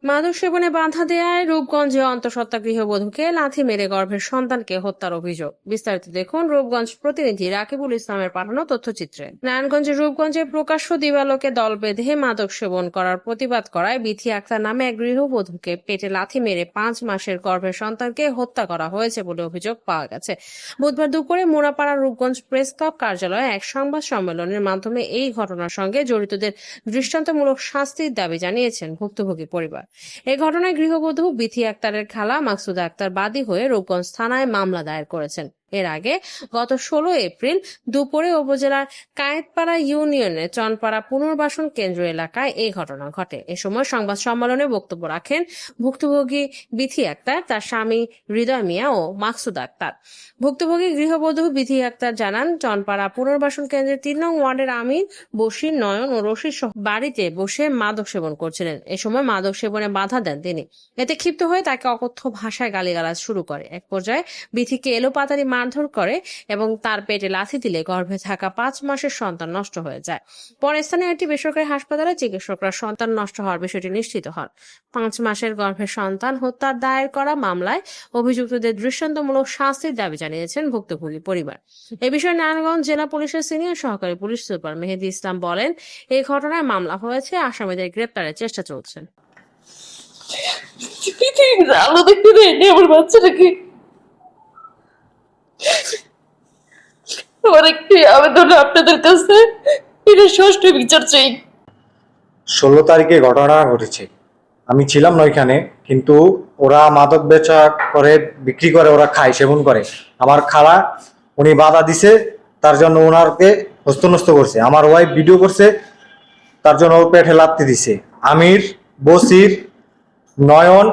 মাদক সেবনে বাধা দেয়ায় রূপগঞ্জে অন্তঃসত্ত্বা গৃহবধূকে লাথি মেরে গর্ভের সন্তানকে হত্যার অভিযোগ। বিস্তারিত দেখুন রূপগঞ্জ প্রতিনিধি রাকিবুল ইসলামের পাঠানো তথ্যচিত্রে। নারায়ণগঞ্জের রূপগঞ্জে প্রকাশ্য দিবালোকে দল বেঁধে মাদক সেবন করার প্রতিবাদ করায় বিথি আক্তার নামে এক গৃহবধূকে পেটে লাথি মেরে 5 মাসের গর্ভের সন্তানকে হত্যা করা হয়েছে বলে অভিযোগ পাওয়া গেছে। বুধবার দুপুরে মোড়াপাড়া রূপগঞ্জ প্রেস ক্লাব কার্যালয়ে এক সংবাদ সম্মেলনের মাধ্যমে এই ঘটনার সঙ্গে জড়িতদের দৃষ্টান্তমূলক শাস্তির দাবি জানিয়েছেন ভুক্তভোগী পরিবার। এই ঘটনায় গৃহবধূ বিথি আক্তারের খালা মাকসুদা আক্তার বাদী হয়ে রূপগঞ্জ থানায় মামলা দায়ের করেছেন। এর আগে গত 16 এপ্রিল দুপুরে উপজেলার কায়েতপাড়া ইউনিয়নের চনপাড়া পুনর্বাসন কেন্দ্র এলাকায় এই ঘটনা ঘটে। এ সময় সংবাদ সম্মেলনে বক্তব্য রাখেন ভুক্তভোগী বিথি আক্তার, তার স্বামী হৃদয় মিয়া ও মাকসুদা আক্তার। ভুক্তভোগী গৃহবধূ বিথি আক্তার জানান, চনপাড়া পুনর্বাসন কেন্দ্রের 3 নং ওয়ার্ডের আমির, বশির, নয়ন ও রশিদ সহ বাড়িতে বসে মাদক সেবন করছিলেন। এ সময় মাদক সেবনে বাধা দেন তিনি। এতে ক্ষিপ্ত হয়ে তাকে অকথ্য ভাষায় গালিগালাজ শুরু করে। এক পর্যায়ে বিথিকে এলোপাতাড়ি মারধর করে এবং তার পেটে লাথি দিলে গর্ভে থাকা 5 মাসের সন্তান নষ্ট হয়ে যায়। পরে স্থানীয় একটি বেসরকারি হাসপাতালে চিকিৎসকরা সন্তান নষ্ট হওয়ার বিষয়টি নিশ্চিত হন। 5 মাসের গর্ভের সন্তান হত্যার দায়ের করা মামলায় অভিযুক্তদের দৃষ্টান্তমূলক শাস্তির দাবি জানিয়েছেন ভুক্তভোগী পরিবার। এ বিষয়ে নারায়ণগঞ্জ জেলা পুলিশের সিনিয়র সহকারী পুলিশ সুপার মেহেদী ইসলাম বলেন, এই ঘটনায় মামলা হয়েছে, আসামিদের গ্রেপ্তারের চেষ্টা চলছে। আলো দেখতে দেয়নি আমার বাচ্চাটাকে। আমার একটি আবেদন আপনাদের কাছে, এটা ষষ্ঠ বিচার চাই। 16 তারিখে ঘটনা ঘটেছে, আমি ছিলাম না ওইখানে, কিন্তু ওরা মাদক বেচা করে, বিক্রি করে, ওরা খায়, সেবন করে। আমার খালা উনি বাধা দিছে, তার জন্য ওনারকে হস্তনস্ত করছে। আমার ওয়াইফ ভিডিও করছে, তার জন্য ওর পেটে লাথি দিছে। আমির, বসির, নয়ন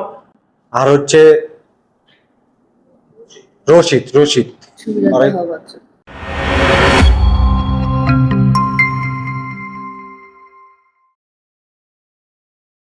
আর হচ্ছে রশিদ।